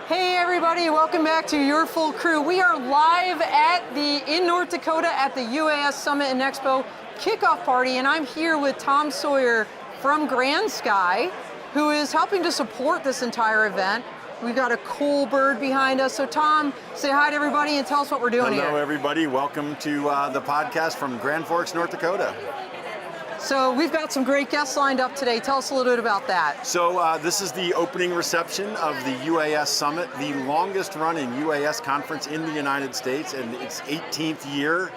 Hey everybody, welcome back to Your Full Crew. We are live in North Dakota at the UAS Summit and Expo kickoff party, and I'm here with Tom Sawyer from Grand Sky, who is helping to support this entire event. We've got a cool bird behind us. So Tom, say hi to everybody and tell us what we're doing here. Hello everybody, welcome to the podcast from Grand Forks, North Dakota. So we've got some great guests lined up today. Tell us a little bit about that. So this is the opening reception of the UAS Summit, the longest running UAS conference in the United States, and its 18th year.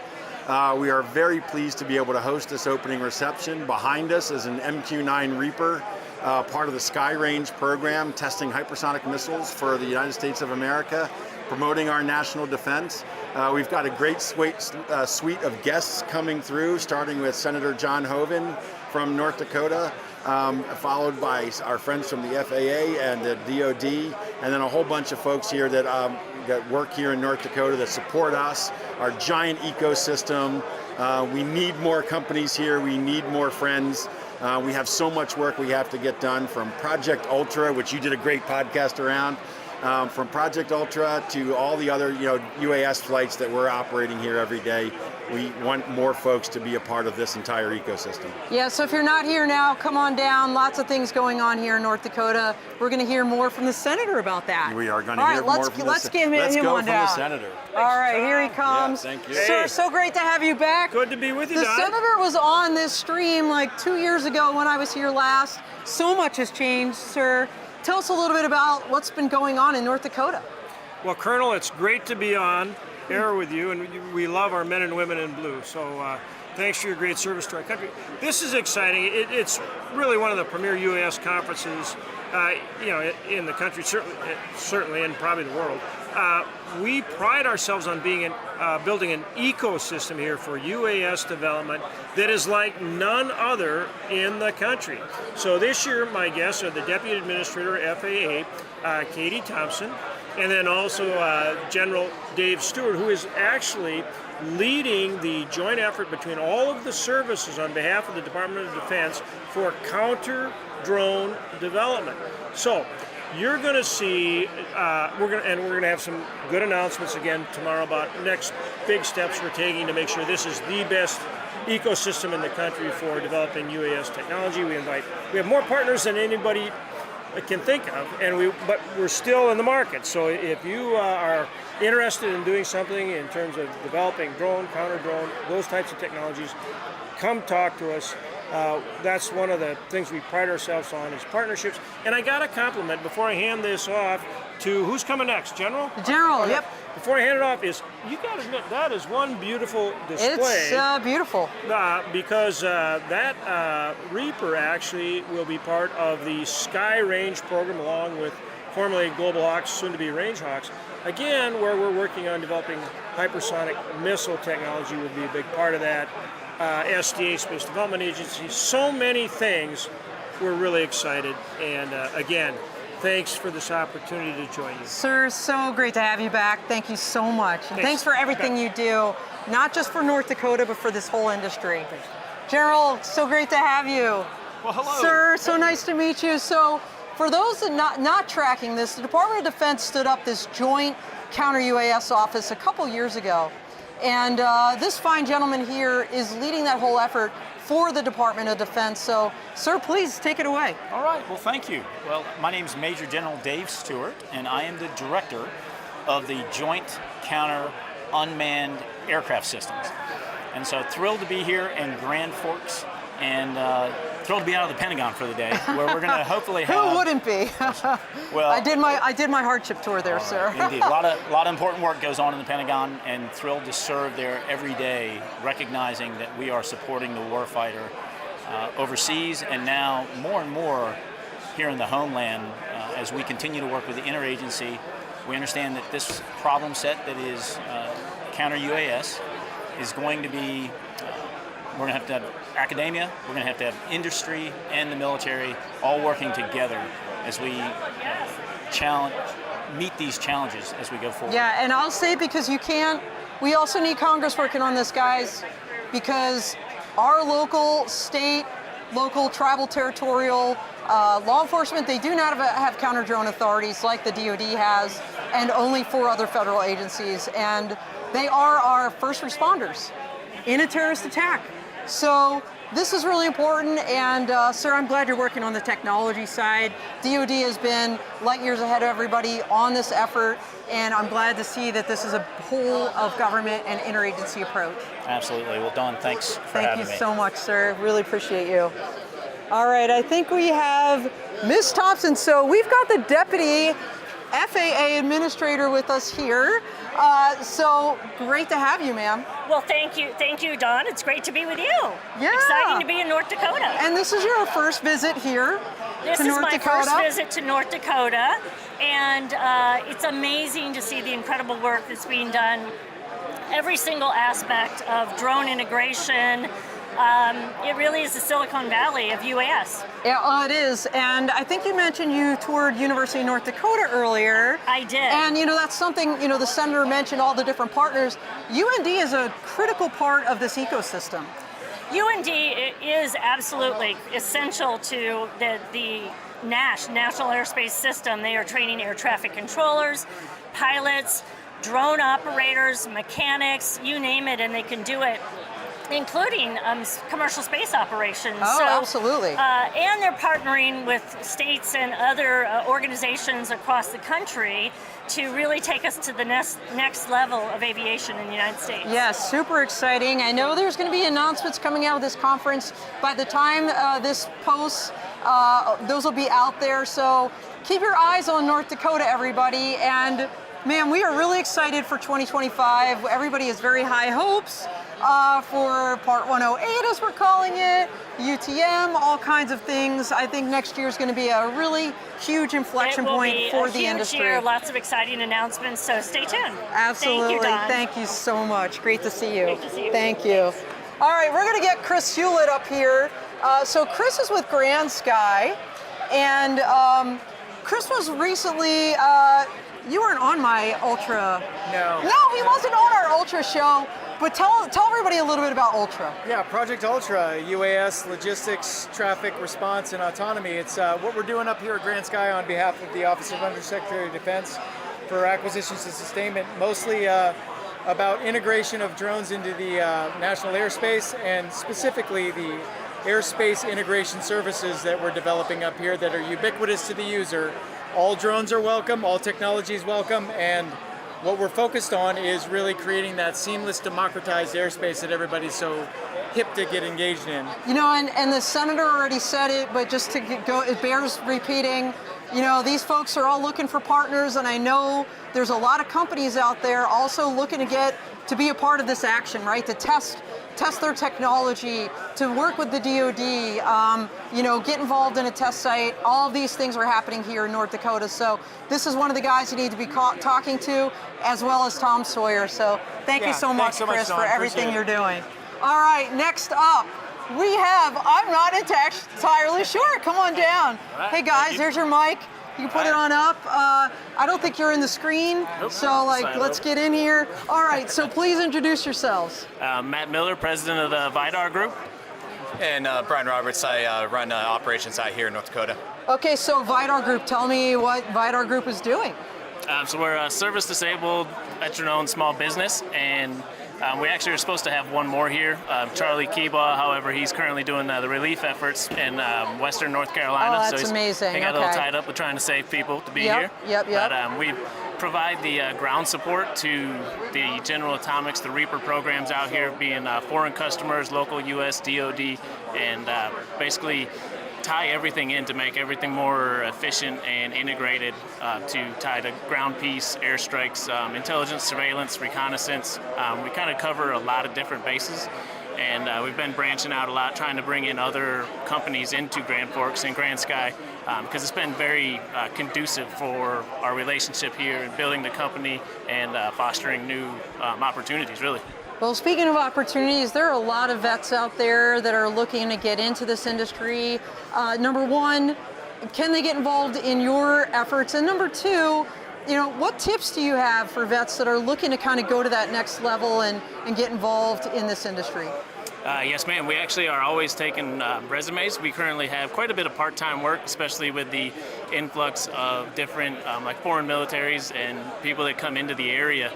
We are very pleased to be able to host this opening reception. Behind us is an MQ-9 Reaper, part of the Sky Range program, testing hypersonic missiles for the United States of America, promoting our national defense. We've got a great suite of guests coming through, starting with Senator John Hoeven from North Dakota, followed by our friends from the FAA and the DoD, and then a whole bunch of folks here that work here in North Dakota that support us, our giant ecosystem. We need more companies here, we need more friends. We have so much work we have to get done, from Project Ultra, which you did a great podcast around, from Project Ultra to all the other UAS flights that we're operating here every day. We want more folks to be a part of this entire ecosystem. Yeah, so if you're not here now, come on down. Lots of things going on here in North Dakota. We're going to hear more from the Senator about that. We are going to hear more from the Senator. Let's get him on down. The Senator. All right, here he comes. Yeah, thank you. Sir, so great to have you back. Good to be with you, The Don. Senator was on this stream like 2 years ago when I was here last. So much has changed, sir. Tell us a little bit about what's been going on in North Dakota. Well, Colonel, it's great to be on air with you, and we love our men and women in blue. So thanks for your great service to our country. This is exciting. It's really one of the premier UAS conferences, in the country, certainly, and probably the world. We pride ourselves on being building an ecosystem here for UAS development that is like none other in the country. So this year, my guests are the Deputy Administrator, FAA, Katie Thompson, and then also General Dave Stewart, who is actually leading the joint effort between all of the services on behalf of the Department of Defense for counter-drone development. So you're going to see, we're going to have some good announcements again tomorrow about next big steps we're taking to make sure this is the best ecosystem in the country for developing UAS technology. We have more partners than anybody can think of, but we're still in the market. So if you are interested in doing something in terms of developing drone, counter-drone, those types of technologies, come talk to us. That's one of the things we pride ourselves on is partnerships. And I got a compliment before I hand this off to who's coming next, General? The General, yep. Before I hand it off, you got to admit that is one beautiful display. It's beautiful. Because that Reaper actually will be part of the Sky Range program, along with formerly Global Hawks, soon to be Range Hawks. Again, where we're working on developing hypersonic missile technology will be a big part of that. SDA, Space Development Agency, so many things. We're really excited, and again, thanks for this opportunity to join you. Sir, so great to have you back. Thank you so much. And thanks for everything you do, not just for North Dakota, but for this whole industry. Thanks. General, so great to have you. Well, hello. Sir, so nice to meet you. So, for those that not tracking this, the Department of Defense stood up this joint counter-UAS office a couple years ago. And this fine gentleman here is leading that whole effort for the Department of Defense. So, sir, please take it away. All right, well, thank you. Well, my name is Major General Dave Stewart, and I am the director of the Joint Counter Unmanned Aircraft Systems. And so thrilled to be here in Grand Forks, and thrilled to be out of the Pentagon for the day, where we're going to hopefully have... Who wouldn't be? Well, I did my hardship tour there, sir. Indeed, a lot of important work goes on in the Pentagon, and thrilled to serve there every day, recognizing that we are supporting the warfighter overseas, and now more and more here in the homeland. As we continue to work with the interagency, we understand that this problem set that is counter-UAS is going to be, we're going to have academia, we're going to have industry and the military all working together as we meet these challenges as we go forward. Yeah, and I'll say, because we also need Congress working on this, guys, because our local, state, local, tribal, territorial law enforcement, they do not have counter-drone authorities like the DoD has, and only 4 other federal agencies, and they are our first responders in a terrorist attack. So this is really important, and sir, I'm glad you're working on the technology side. DoD has been light years ahead of everybody on this effort, and I'm glad to see that this is a whole of government and interagency approach. Absolutely. Well, Dawn, thanks for having me. Thank you so much, sir. Really appreciate you. All right, I think we have Ms. Thompson. So we've got the Deputy FAA Administrator with us here. So great to have you, ma'am. Well, thank you, Dawn. It's great to be with you. Yeah. Exciting to be in North Dakota. And this is your first visit here This to is North my Dakota. first visit to North Dakota, and it's amazing to see the incredible work that's being done. Every single aspect of drone integration. It really is the Silicon Valley of UAS. Yeah, it is. And I think you mentioned you toured University of North Dakota earlier. I did. And that's something, the senator mentioned all the different partners. UND is a critical part of this ecosystem. UND is absolutely essential to the National Airspace System. They are training air traffic controllers, pilots, drone operators, mechanics, you name it, and they can do it, including commercial space operations. Oh, absolutely. And they're partnering with states and other organizations across the country to really take us to the next level of aviation in the United States. Yes, super exciting. I know there's going to be announcements coming out of this conference. By the time this posts, those will be out there. So keep your eyes on North Dakota, everybody. And man, we are really excited for 2025. Everybody has very high hopes for Part 108, as we're calling it, UTM, all kinds of things. I think next year is going to be a really huge inflection point for the industry. Year, lots of exciting announcements, so stay tuned. Absolutely. Thank you, Dawn. Thank you so much. Great to see you. Great to see you. Thank you. All right, we're going to get Chris Hewlett up here. So Chris is with Grand Sky, and Chris was recently, you weren't on my Ultra. No. No, he wasn't on our Ultra show. But tell everybody a little bit about Ultra. Yeah, Project Ultra, UAS, logistics, traffic response, and autonomy. It's what we're doing up here at Grand Sky on behalf of the Office of Undersecretary of Defense for acquisitions and sustainment, mostly about integration of drones into the national airspace, and specifically the airspace integration services that we're developing up here that are ubiquitous to the user. All drones are welcome, all technology is welcome, and what we're focused on is really creating that seamless, democratized airspace that everybody's so hip to get engaged in. And the senator already said it, but just to go, it bears repeating. These folks are all looking for partners, and I know there's a lot of companies out there also looking to be a part of this action, right? To test their technology, to work with the DoD, get involved in a test site. All of these things are happening here in North Dakota. So this is one of the guys you need to be talking to, as well as Tom Sawyer. So thank you so much, Chris, for everything you're doing. All right, next up, we have, I'm not entirely sure. Come on down. Right, hey guys, there's your mic. You can put it on up. I don't think you're in the screen, Nope. so let's get in here. All right, so please introduce yourselves. Matt Miller, president of the VIDAR Group. And Brian Roberts, I run operations out here in North Dakota. Okay, so VIDAR Group, tell me what VIDAR Group is doing. So we're a service-disabled, veteran-owned small business, and we actually are supposed to have one more here. Charlie Keebaugh, however, he's currently doing the relief efforts in western North Carolina. Oh, that's so amazing. He got a little tied up with trying to save people to be here. Yep. But we provide the ground support to the General Atomics, the Reaper programs out here, being foreign customers, local U.S. DoD, and basically tie everything in to make everything more efficient and integrated to tie to ground peace, airstrikes, intelligence, surveillance, reconnaissance. We kind of cover a lot of different bases, and we've been branching out a lot, trying to bring in other companies into Grand Forks and Grand Sky, because it's been very conducive for our relationship here and building the company and fostering new opportunities, really. Well, speaking of opportunities, there are a lot of vets out there that are looking to get into this industry. Number one, can they get involved in your efforts? And number two, what tips do you have for vets that are looking to kind of go to that next level and get involved in this industry? Yes, ma'am. We actually are always taking resumes. We currently have quite a bit of part-time work, especially with the influx of different like foreign militaries and people that come into the area.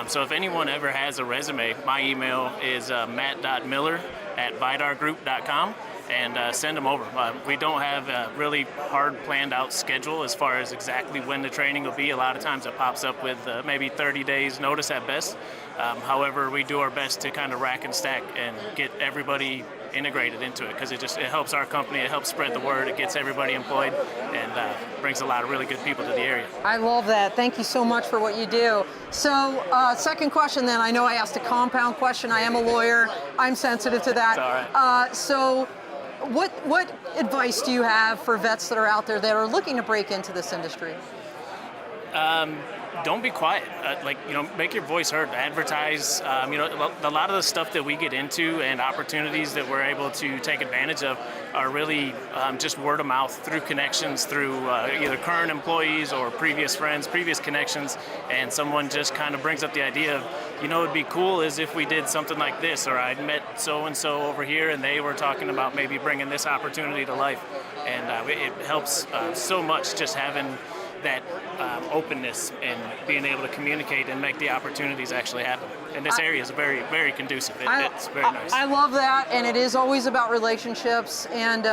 So if anyone ever has a resume, my email is matt.miller@vidargroup.com, and send them over. We don't have a really hard planned out schedule as far as exactly when the training will be. A lot of times it pops up with maybe 30 days notice at best. However, we do our best to kind of rack and stack and get everybody integrated into it, because it helps our company, it helps spread the word, it gets everybody employed, and brings a lot of really good people to the area. I love that. Thank you so much for what you do. So, second question then. I know I asked a compound question. I am a lawyer. I'm sensitive to that. It's all right. So, what advice do you have for vets that are out there that are looking to break into this industry? Don't be quiet. Make your voice heard. Advertise. A lot of the stuff that we get into and opportunities that we're able to take advantage of are really just word of mouth, through connections, through either current employees or previous friends, previous connections, and someone just kind of brings up the idea of, it'd be cool as if we did something like this, or I'd met so-and-so over here and they were talking about maybe bringing this opportunity to life. And it helps so much just having that openness and being able to communicate and make the opportunities actually happen. And this area is very, very conducive. It's very nice. I love that, and it is always about relationships. And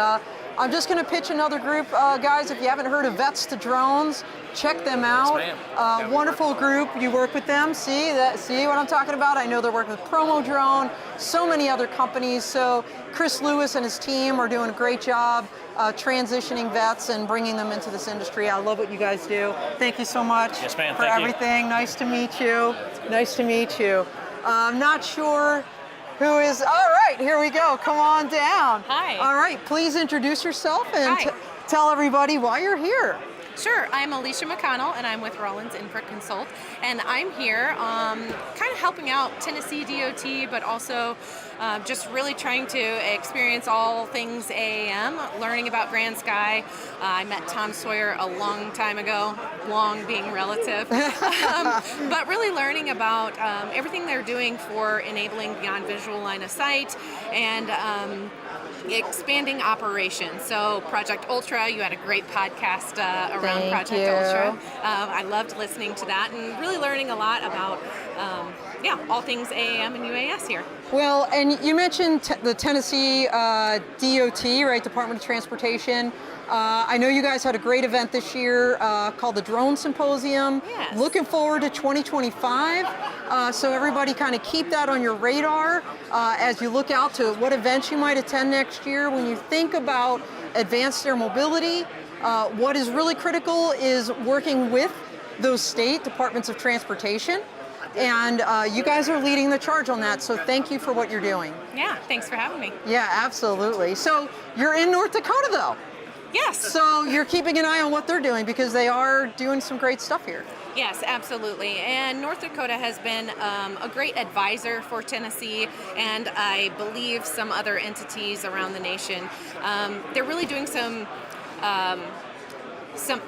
I'm just going to pitch another group, guys. If you haven't heard of Vets to Drones, check them out. Yes, ma'am. Wonderful group. You work with them. See what I'm talking about? I know they're working with Promo Drone, so many other companies. So Chris Lewis and his team are doing a great job transitioning vets and bringing them into this industry. I love what you guys do. Thank you so much Yes, ma'am. for Thank you. everything. Nice to meet you. Nice to meet you. I'm not sure who is. All right, here we go. Come on down. Hi. All right, please introduce yourself and Hi. tell everybody why you're here. Sure, I'm Alicia McConnell, and I'm with Rollins Infra Consult, and I'm here kind of helping out Tennessee DOT, but also just really trying to experience all things AAM, learning about Grand Sky. I met Tom Sawyer a long time ago, long being relative, but really learning about everything they're doing for enabling beyond visual line of sight and expanding operations. So Project Ultra, you had a great podcast around Thank Project you. Ultra. I loved listening to that and really learning a lot about all things AAM and UAS here. Well, and you mentioned the Tennessee DOT, right, Department of Transportation. I know you guys had a great event this year called the Drone Symposium. Yes. Looking forward to 2025. So everybody kind of keep that on your radar as you look out to what events you might attend next year. When you think about advanced air mobility, what is really critical is working with those state departments of transportation. And you guys are leading the charge on that, so thank you for what you're doing. Yeah, thanks for having me. Yeah, absolutely. So you're in North Dakota, though. Yes. So you're keeping an eye on what they're doing because they are doing some great stuff here. Yes, absolutely. And North Dakota has been a great advisor for Tennessee and I believe some other entities around the nation. They're really doing some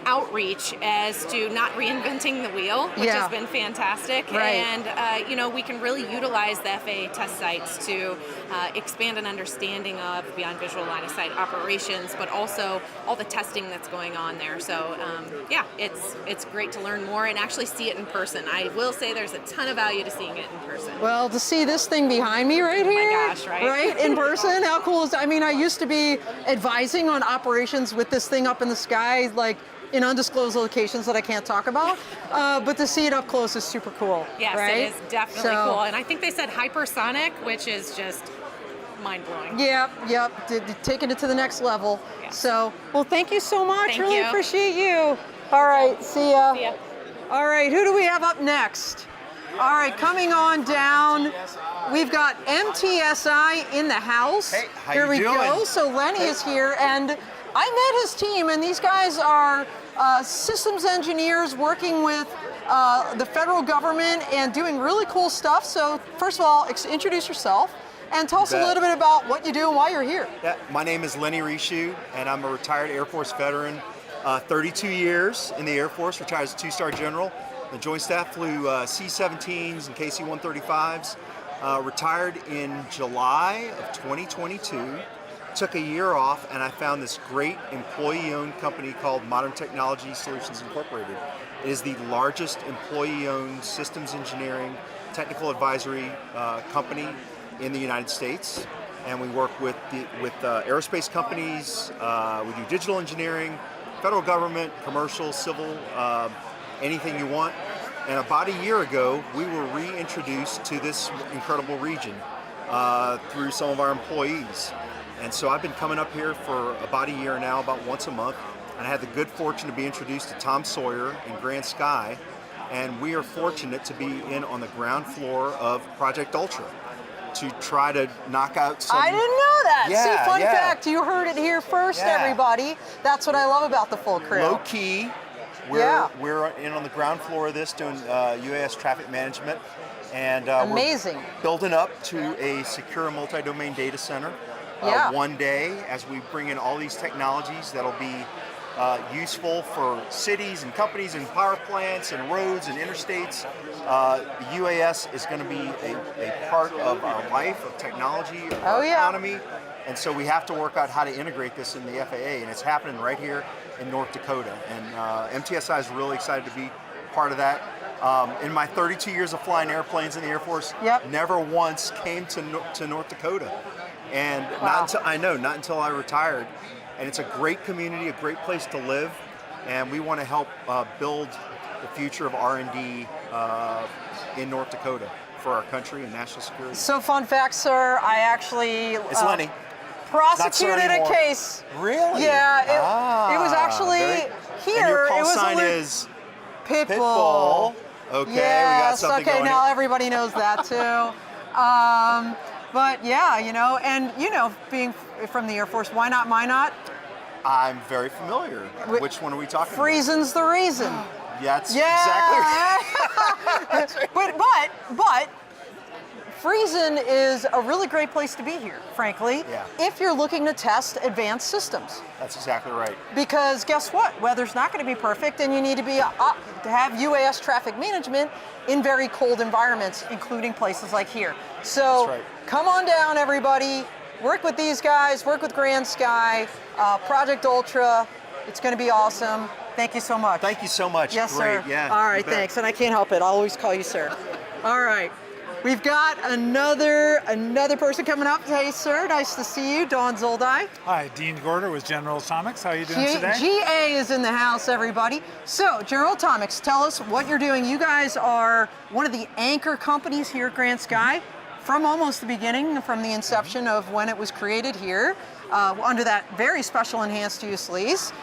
outreach as to not reinventing the wheel, which has been fantastic. Right. And, we can really utilize the FAA test sites to expand an understanding of beyond visual line of sight operations, but also all the testing that's going on there. So, it's great to learn more and actually see it in person. I will say there's a ton of value to seeing it in person. Well, to see this thing behind me right here. Oh my gosh, right? Right, in person, how cool is that? I mean, I used to be advising on operations with this thing up in the sky, like in undisclosed locations that I can't talk about, but to see it up close is super cool. Yes, right? it is definitely cool. And I think they said hypersonic, which is just mind-blowing. Yep, taking it to the next level. Yeah. So, well, thank you so much. Thank really you. appreciate you. All right, see ya. See ya. All right, who do we have up next? All right, coming on down, we've got MTSI in the house. Hey, how here you we doing? go. So Lenny is here, and I met his team, and these guys are systems engineers working with the federal government and doing really cool stuff. So first of all, introduce yourself and tell us a little bit about what you do and why you're here. Yeah, my name is Lenny Rishu, and I'm a retired Air Force veteran. 32 years in the Air Force, retired as a 2-star general. The Joint Staff flew C-17s and KC-135s. Retired in July of 2022. Took a year off, and I found this great employee-owned company called Modern Technology Solutions Incorporated. It is the largest employee-owned systems engineering technical advisory company in the United States, and we work with aerospace companies. We do digital engineering, federal government, commercial, civil, anything you want. And about a year ago, we were reintroduced to this incredible region through some of our employees. And so I've been coming up here for about a year now, about once a month, and I had the good fortune to be introduced to Tom Sawyer in Grand Sky, and we are fortunate to be in on the ground floor of Project Ultra to try to knock out some... I didn't know that. Yeah, See, fun yeah. fact, you heard it here first, Yeah. everybody. That's what I love about the full crew. Low key, we're in on the ground floor of this doing UAS traffic management, and Amazing. we're building up to a secure multi-domain data center. Yeah. One day, as we bring in all these technologies that'll be useful for cities and companies and power plants and roads and interstates, UAS is going to be a part of our life, of technology, of our economy. And so we have to work out how to integrate this in the FAA, and it's happening right here in North Dakota. And MTSI is really excited to be part of that. In my 32 years of flying airplanes in the Air Force, never once came to North Dakota. And not until I retired. And it's a great community, a great place to live, and we want to help build the future of R&D in North Dakota for our country and national security. So fun fact, sir, I actually It's Lenny. prosecuted a case. Really? Yeah, it was actually here. And your call it was sign a is Pitbull. Okay, yes, we got something okay, going now here. everybody knows that too. But yeah, and being from the Air Force, why not, why not? I'm very familiar. Which one are we talking about? Frieson's the reason. That's exactly right. but Friesen is a really great place to be here, frankly, if you're looking to test advanced systems. That's exactly right. Because guess what? Weather's not going to be perfect, and you need to be to have UAS traffic management in very cold environments, including places like here. So come on down, everybody. Work with these guys. Work with Grand Sky, Project Ultra. It's going to be awesome. Thank you so much. Thank you so much. Yes, Great. sir. Yeah. All right, thanks. And I can't help it. I'll always call you sir. All right. We've got another person coming up. Hey, sir. Nice to see you. Dawn Zoldi. Hi, Dean Gorder with General Atomics. How are you doing today? GA is in the house, everybody. So, General Atomics, tell us what you're doing. You guys are one of the anchor companies here at Grand Sky from almost the beginning, from the inception of when it was created here, under that very special enhanced use lease.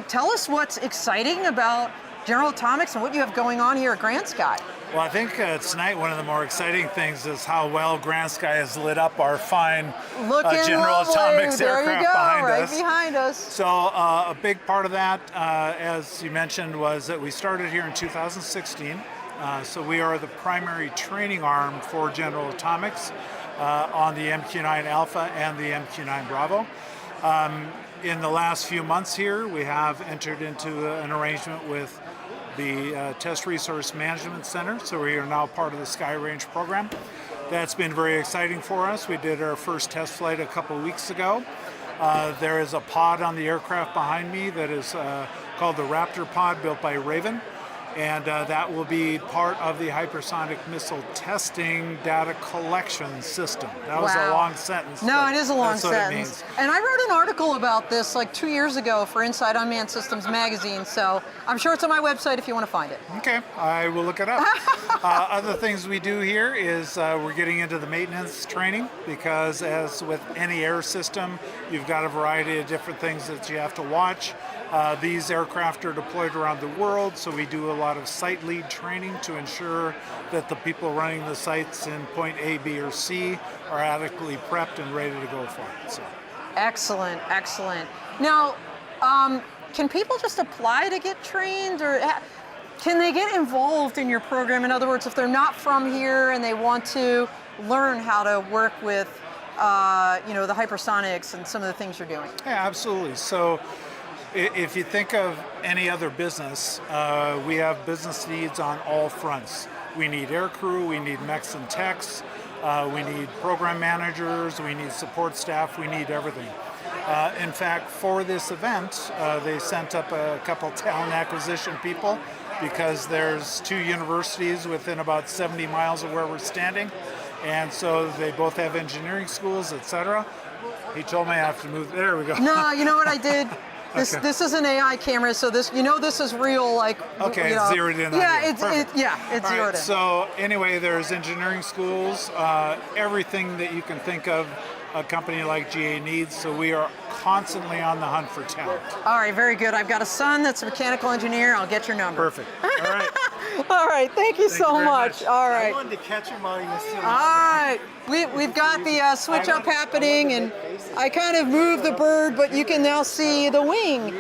Tell us what's exciting about General Atomics and what you have going on here at Grand Sky. Well, I think tonight one of the more exciting things is how well Grand Sky has lit up our fine General Atomics aircraft behind us. So a big part of that, as you mentioned, was that we started here in 2016. So we are the primary training arm for General Atomics on the MQ-9 Alpha and the MQ-9 Bravo. In the last few months here, we have entered into an arrangement with the Test Resource Management Center, so we are now part of the Sky Range program. That's been very exciting for us. We did our first test flight a couple weeks ago. There is a pod on the aircraft behind me that is called the Raptor pod, built by Raven, and that will be part of the hypersonic missile testing data collection system. That was a long sentence. No, it is a long that's what it sentence. means. And I wrote an article about this like 2 years ago for Inside Unmanned Systems magazine, so I'm sure it's on my website if you want to find it. Okay, I will look it up. Other things we do here is we're getting into the maintenance training, because as with any air system, you've got a variety of different things that you have to watch. These aircraft are deployed around the world, so we do a lot of site lead training to ensure that the people running the sites in point A, B, or C are adequately prepped and ready to go for it. So. Excellent, excellent. Now, can people just apply to get trained, or can they get involved in your program? In other words, if they're not from here and they want to learn how to work with, the hypersonics and some of the things you're doing? Yeah, absolutely. So, if you think of any other business, we have business needs on all fronts. We need aircrew, we need mechs and techs, We need program managers, we need support staff, we need everything. In fact, for this event, they sent up a couple talent acquisition people because there's 2 universities within about 70 miles of where we're standing. And so they both have engineering schools, etc. He told me I have to move. There we go. No, you know what I did? This is an AI camera, so this this is real. Like okay, it's zeroed in. Yeah, it's zeroed in. So anyway, there's engineering schools, everything that you can think of a company like GA needs. So we are constantly on the hunt for talent. All right, very good. I've got a son that's a mechanical engineer. I'll get your number. Perfect. All right. All right. Thank you so much. All right. I wanted to catch him while he was still All right. We've got the switch up happening, and I kind of moved the bird, but you can now see the wing.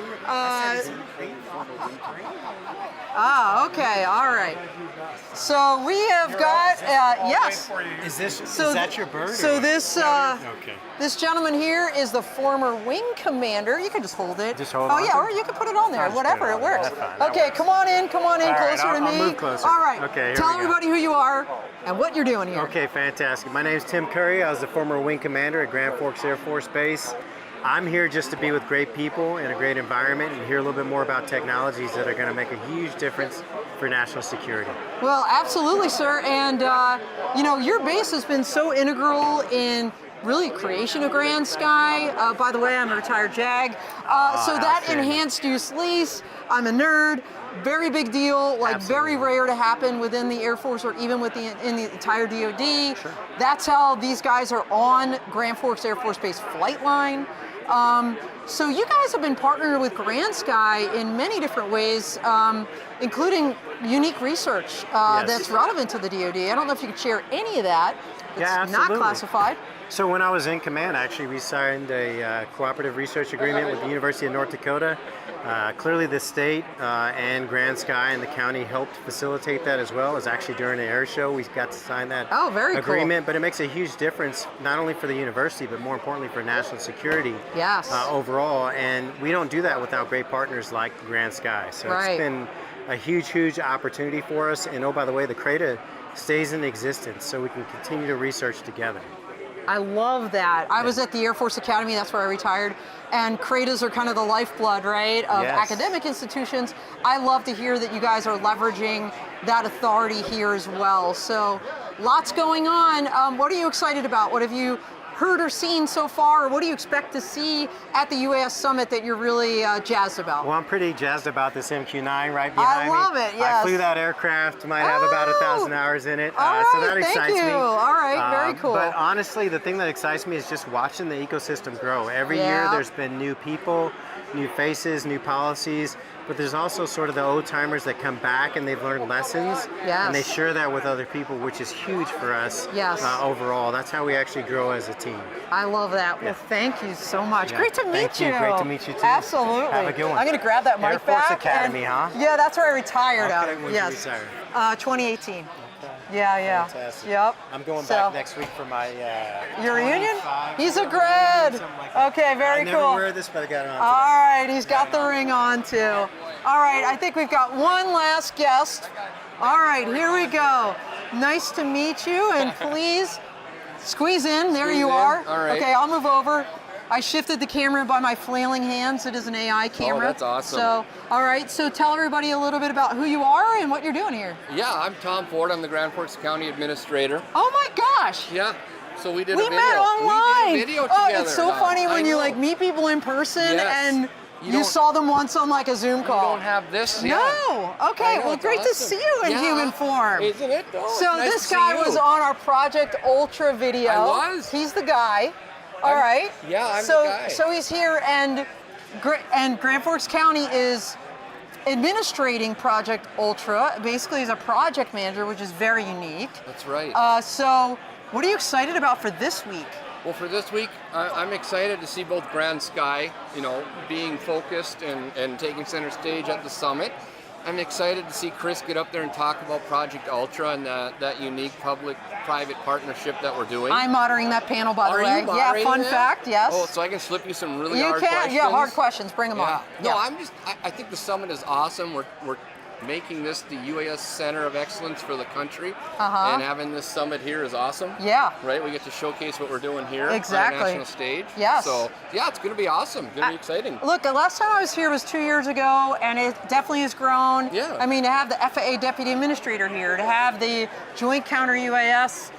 Okay. All right. So we have got yes. Is that your bird? So this gentleman here is the former wing commander. You can just hold it. Just hold Oh on yeah, to or you can put it on there. Whatever, it works. That's fine. Okay, come on in, All right, closer to me. I'll move closer. All right. Okay, here Tell we go. everybody who you are and what you're doing here. Okay, fantastic. My name is Tim Curry. I was the former wing commander at Grand Forks Air Force Base. I'm here just to be with great people in a great environment and hear a little bit more about technologies that are going to make a huge difference for national security. Well, absolutely, sir. And your base has been so integral in really creation of Grand Sky. By the way, I'm a retired JAG. So that enhanced use lease. I'm a nerd. Very big deal, like very rare to happen within the Air Force or even in the entire DoD. Sure. That's how these guys are on Grand Forks Air Force Base flight line. So you guys have been partnered with Grand Sky in many different ways, including unique research that's relevant to the DoD. I don't know if you could share any of that. It's not classified. So when I was in command, actually, we signed a cooperative research agreement with the University of North Dakota. Clearly the state and Grand Sky and the county helped facilitate that as well. As actually during the air show, we got to sign that agreement. But it makes a huge difference, not only for the university, but more importantly for national security overall. And we don't do that without great partners like Grand Sky. So it's been a huge opportunity for us. And oh, by the way, the CRADA stays in existence so we can continue to research together. I love that. I was at the Air Force Academy, that's where I retired, and CRADAs are kind of the lifeblood, right, of academic institutions. I love to hear that you guys are leveraging that authority here as well. So lots going on. What are you excited about? What have you heard or seen so far, or what do you expect to see at the UAS Summit that you're really jazzed about? Well, I'm pretty jazzed about this MQ-9 right behind me. I love it, yes. I flew that aircraft, might have about 1,000 hours in it, all right, so that excites me. All right, very cool. But honestly, the thing that excites me is just watching the ecosystem grow. Every year there's been new people, new faces, new policies, but there's also sort of the old timers that come back and they've learned lessons and they share that with other people, which is huge for us overall. That's how we actually grow as a team. I love that. Well, thank you so much. Great to meet you. Great to meet you too. Absolutely. Have a good one. I'm going to grab that mic Air Force back. Academy, huh? Yeah, that's where I retired out of. When did you retire? 2018. Yeah. Fantastic. Yep. I'm going back next week for my your reunion? He's a grad. Okay, very cool. I never wear this, but I got it on today. All right, he's got the ring on too. All right, I think we've got one last guest. All right, here we go. Nice to meet you, and please squeeze in. There you are. All right. Okay, I'll move over. I shifted the camera by my flailing hands. It is an AI camera. Oh, that's awesome. So, all right, so tell everybody a little bit about who you are and what you're doing here. Yeah, I'm Tom Ford. I'm the Grand Forks County Administrator. Oh my gosh. Yeah. So we did we a video. met online. We did a video together. Oh, it's so funny when you like meet people in person and you saw them once on like a Zoom call. You don't have this? No. Okay. Well, great to see you in human form. Isn't it? Oh, so nice this to guy see you. was on our Project Ultra video. I was. He's the guy. All right. Yeah, I'm so, the guy. So he's here, and Grand Forks County is administrating Project Ultra. Basically, he's a project manager, which is very unique. That's right. So what are you excited about for this week? Well, for this week, I'm excited to see both Grand Sky, being focused and taking center stage at the summit. I'm excited to see Chris get up there and talk about Project Ultra and that unique public-private partnership that we're doing. I'm moderating that panel, by the way. Are you moderating fun fact, yes. Oh, so I can slip you some really hard questions? Yeah, hard questions. Bring them on. No, I think the summit is awesome. We're making this the UAS Center of Excellence for the country, Uh-huh. and having this summit here is awesome. Yeah. Right, we get to showcase what we're doing here Exactly. on a national stage. Yes. So yeah, it's going to be awesome. Going to be exciting. Look, the last time I was here was 2 years ago, and it definitely has grown. Yeah. I mean, to have the FAA Deputy Administrator here, to have the Joint Counter UAS,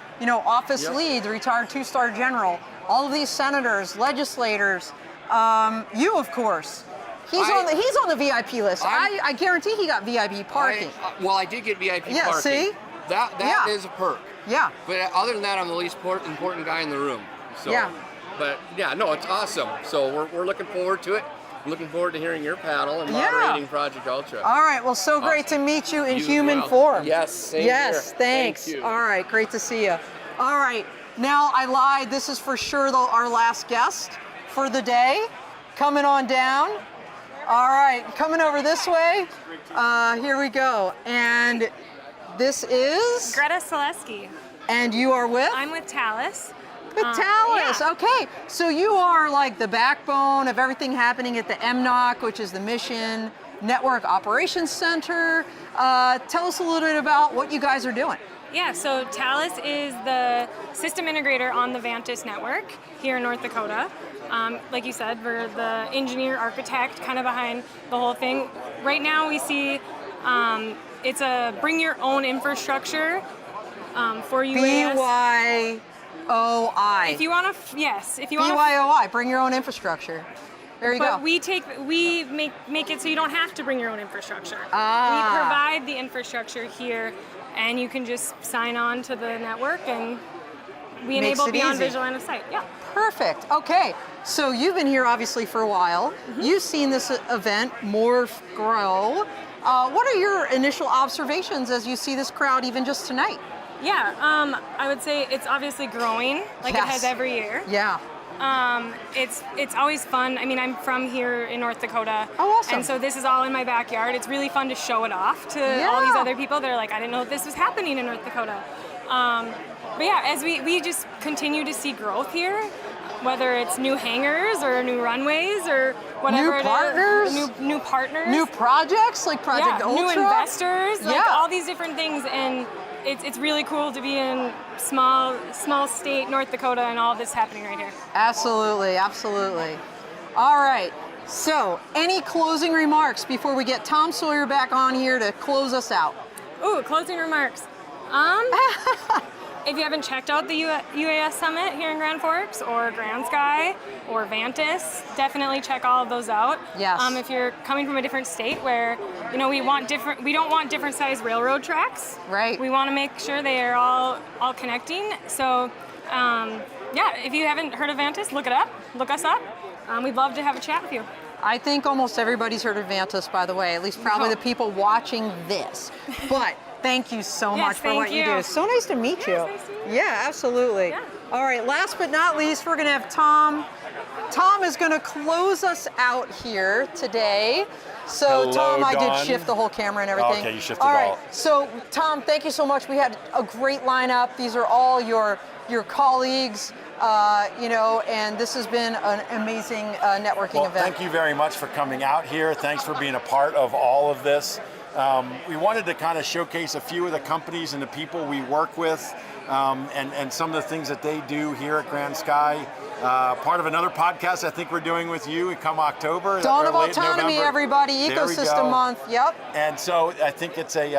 office Yep. lead, the retired 2-star general, all of these senators, legislators, you, of course. He's on the VIP list. I guarantee he got VIP parking. Well, I did get VIP Yeah, parking. see? That Yeah. is a perk. Yeah. But other than that, I'm the least important guy in the room. So, Yeah. But yeah, no, it's awesome. So we're looking forward to it. I'm looking forward to hearing your panel and moderating Project Ultra. All right, well, so great to meet you in You as human well. form. Yes, same Yes, here. thanks. Thank you. All right, great to see you. All right, now I lied. This is for sure our last guest for the day. Coming on down. All right, coming over this way. Here we go. And this is? Greta Selesky. And you are with? I'm with Thales. With Thales, okay. So you are like the backbone of everything happening at the MNOC, which is the Mission Network Operations Center. Tell us a little bit about what you guys are doing. Yeah, so Thales is the system integrator on the Vantis network here in North Dakota. Like you said, we're the engineer architect kind of behind the whole thing. Right now we see it's a bring your own infrastructure for UAS. BYOI. If you want to, yes. If you want BYOI, bring your own infrastructure. There you go. But we make it so you don't have to bring your own infrastructure. Ah. We provide the infrastructure here, and you can just sign on to the network, and we Makes enable it beyond easy. visual line of sight. Yeah. Perfect. Okay. So you've been here obviously for a while. Mm-hmm. You've seen this event morph, grow. What are your initial observations as you see this crowd even just tonight? Yeah, I would say it's obviously growing like it has every year. Yeah. It's always fun. I mean, I'm from here in North Dakota. Oh, awesome. And so this is all in my backyard. It's really fun to show it off to all these other people that are like, I didn't know this was happening in North Dakota. But yeah, as we just continue to see growth here, whether it's new hangars or new runways or whatever New partners? it is. New partners. New projects like Project Ultra? New investors, like Yeah. all these different things. And it's really cool to be in small state North Dakota and all this happening right here. Absolutely, absolutely. All right. So, any closing remarks before we get Tom Sawyer back on here to close us out? Ooh, closing remarks. If you haven't checked out the UAS Summit here in Grand Forks or Grand Sky or Vantis, definitely check all of those out. Yes. If you're coming from a different state where, we don't want different sized railroad tracks. Right. We want to make sure they are all connecting. So, if you haven't heard of Vantis, look it up. Look us up. We'd love to have a chat with you. I think almost everybody's heard of Vantis, by the way, at least probably the people watching this. But thank you so much for what you do. It's so nice to meet you. Nice to meet you. Yeah, absolutely. Yeah. All right, last but not least, we're going to have Tom. Tom is going to close us out here today. So, Hello, Tom, I Dawn. did shift the whole camera and everything. Okay, you shifted all it right. all. So, Tom, thank you so much. We had a great lineup. These are all your colleagues. And this has been an amazing networking event. Thank you very much for coming out here. Thanks for being a part of all of this. We wanted to kind of showcase a few of the companies and the people we work with and some of the things that they do here at Grand Sky. Part of another podcast I think we're doing with you come October. Dawn of late Autonomy, November. everybody, There we Ecosystem go. Month, yep. And so I think it's we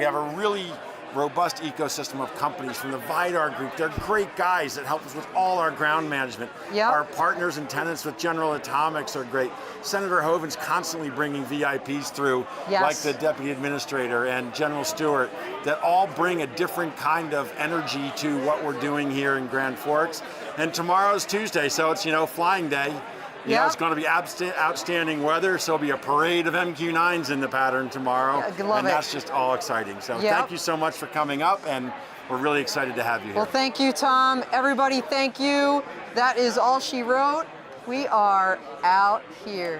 have a really robust ecosystem of companies from the Vidar Group. They're great guys that help us with all our ground management. Yep. Our partners and tenants with General Atomics are great. Senator Hoven's constantly bringing VIPs through, Yes. like the Deputy Administrator and General Stewart, that all bring a different kind of energy to what we're doing here in Grand Forks. And tomorrow's Tuesday, so it's, Flying Day. You know, it's going to be outstanding weather, so there'll be a parade of MQ-9s in the pattern tomorrow. Yeah, love and it. that's just all exciting. So thank you so much for coming up, and we're really excited to have you here. Well, thank you, Tom. Everybody, thank you. That is all she wrote. We are out here.